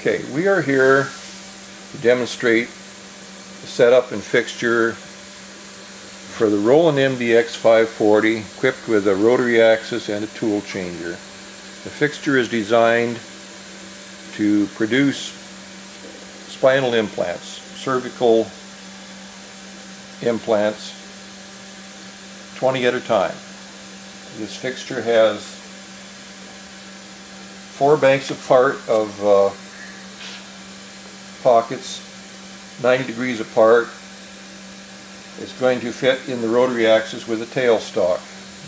Okay, we are here to demonstrate the setup and fixture for the Roland MDX 540 equipped with a rotary axis and a tool changer. The fixture is designed to produce spinal implants, cervical implants, 20 at a time. This fixture has 4 banks apart of pockets, 90 degrees apart. It's going to fit in the rotary axis with a tailstock.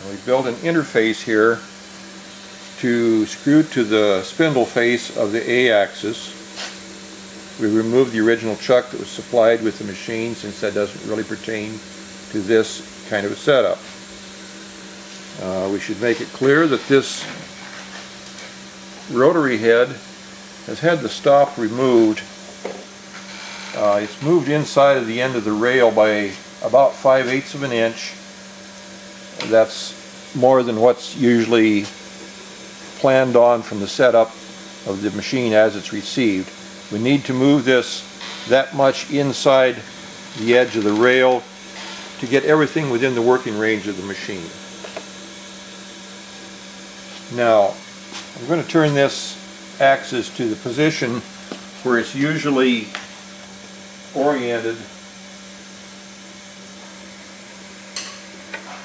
We built an interface here to screw to the spindle face of the A-axis. We removed the original chuck that was supplied with the machine, since that doesn't really pertain to this kind of a setup. We should make it clear that this rotary head has had the stop removed. It's moved inside of the end of the rail by about 5/8 of an inch. That's more than what's usually planned on from the setup of the machine as it's received. We need to move this that much inside the edge of the rail to get everything within the working range of the machine. Now, I'm going to turn this axis to the position where it's usually oriented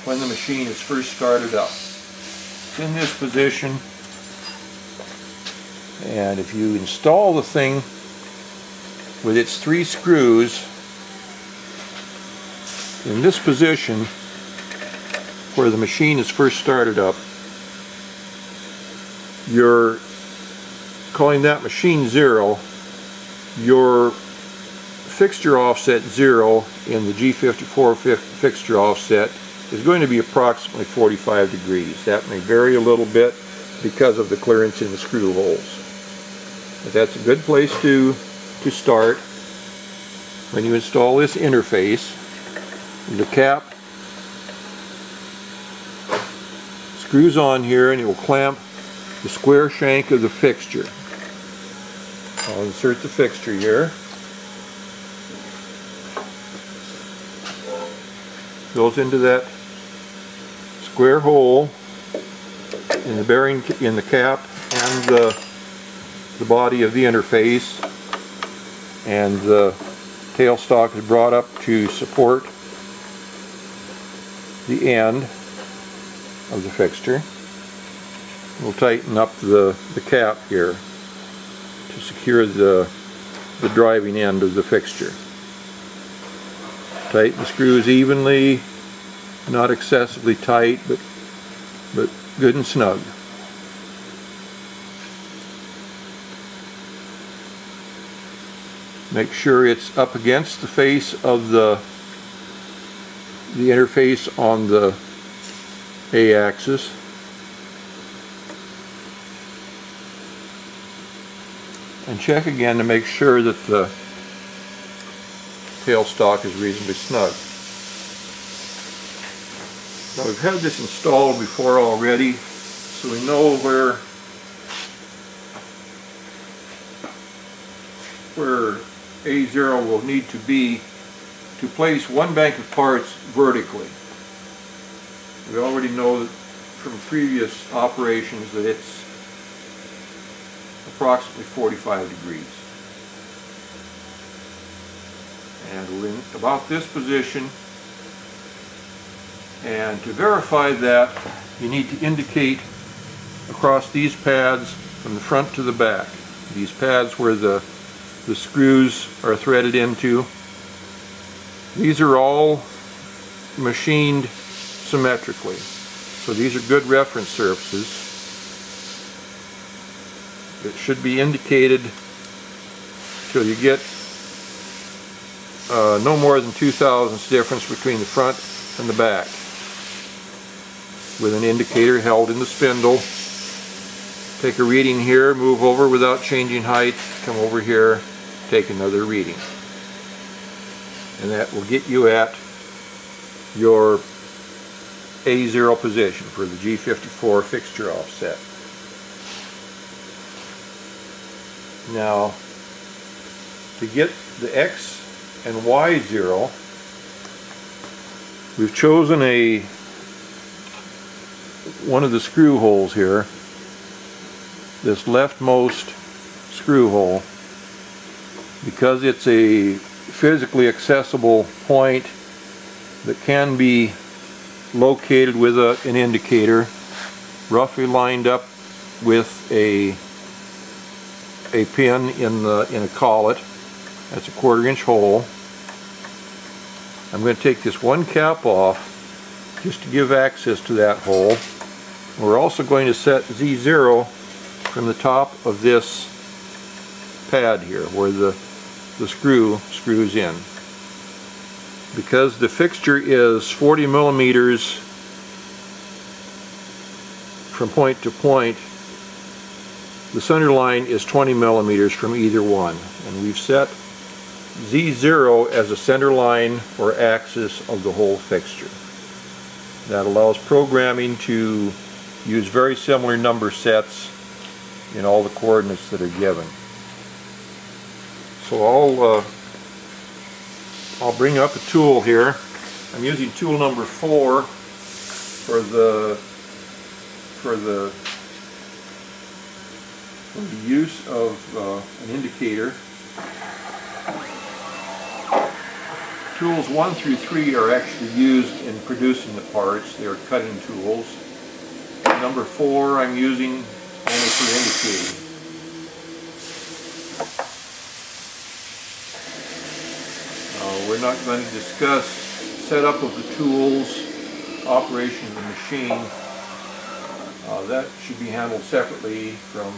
when the machine is first started up. It's in this position, and if you install the thing with its 3 screws in this position where the machine is first started up, you're calling that machine 0. Your fixture offset 0 in the G54 fixture offset is going to be approximately 45 degrees. That may vary a little bit because of the clearance in the screw holes. But that's a good place to start. When you install this interface, the cap screws on here and it will clamp the square shank of the fixture. I'll insert the fixture here. Goes into that square hole in the bearing, in the cap and the body of the interface, and the tailstock is brought up to support the end of the fixture. We'll tighten up the cap here to secure the driving end of the fixture. Tighten the screws evenly, not excessively tight, but good and snug. Make sure it's up against the face of the interface on the A-axis. And check again to make sure that the tailstock is reasonably snug. Now, we've had this installed before already, so we know where A0 will need to be to place one bank of parts vertically. We already know that from previous operations that it's approximately 45 degrees. And we're in about this position, and to verify that, you need to indicate across these pads from the front to the back. These pads where the screws are threaded into. These are all machined symmetrically, so these are good reference surfaces. It should be indicated till you get no more than 0.02 difference between the front and the back, with an indicator held in the spindle. Take a reading here, move over without changing height, come over here, take another reading. And that will get you at your A0 position for the G54 fixture offset. Now, to get the X and Y zero, we've chosen one of the screw holes here, this leftmost screw hole, because it's a physically accessible point that can be located with an indicator, roughly lined up with a pin in a collet. That's a 1/4 inch hole. I'm going to take this one cap off just to give access to that hole. We're also going to set Z0 from the top of this pad here where the screw screws in. Because the fixture is 40 millimeters from point to point, the center line is 20 millimeters from either one, and we've set Z0 as a center line or axis of the whole fixture. That allows programming to use very similar number sets in all the coordinates that are given. So I'll bring up a tool here. I'm using tool number 4 for the use of an indicator. Tools 1 through 3 are actually used in producing the parts. They are cutting tools. Number 4 I'm using only for indicating. We're not going to discuss setup of the tools, operation of the machine. That should be handled separately from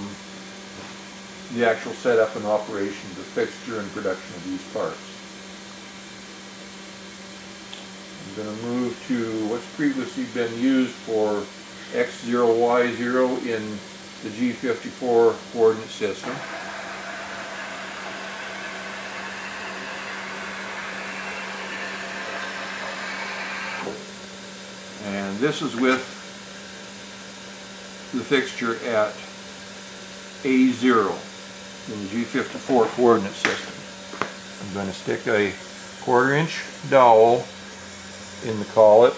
the actual setup and operation of the fixture and production of these parts. I'm going to move to what's previously been used for X0, Y0 in the G54 coordinate system. And this is with the fixture at A0 in the G54 coordinate system. I'm going to stick a 1/4 inch dowel in the collet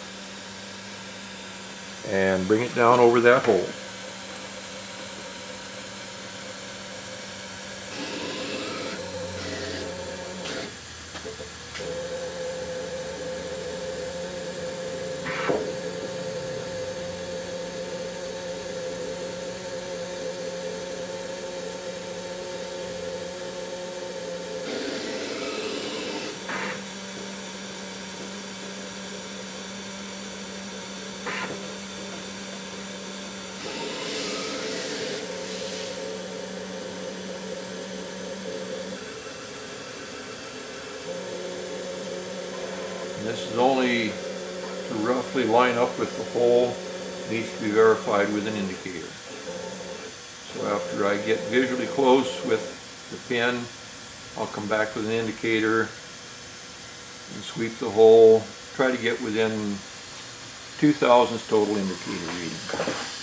and bring it down over that hole. This is only to roughly line up with the hole. It needs to be verified with an indicator. So after I get visually close with the pin, I'll come back with an indicator and sweep the hole, try to get within 2 thousandths total indicator reading.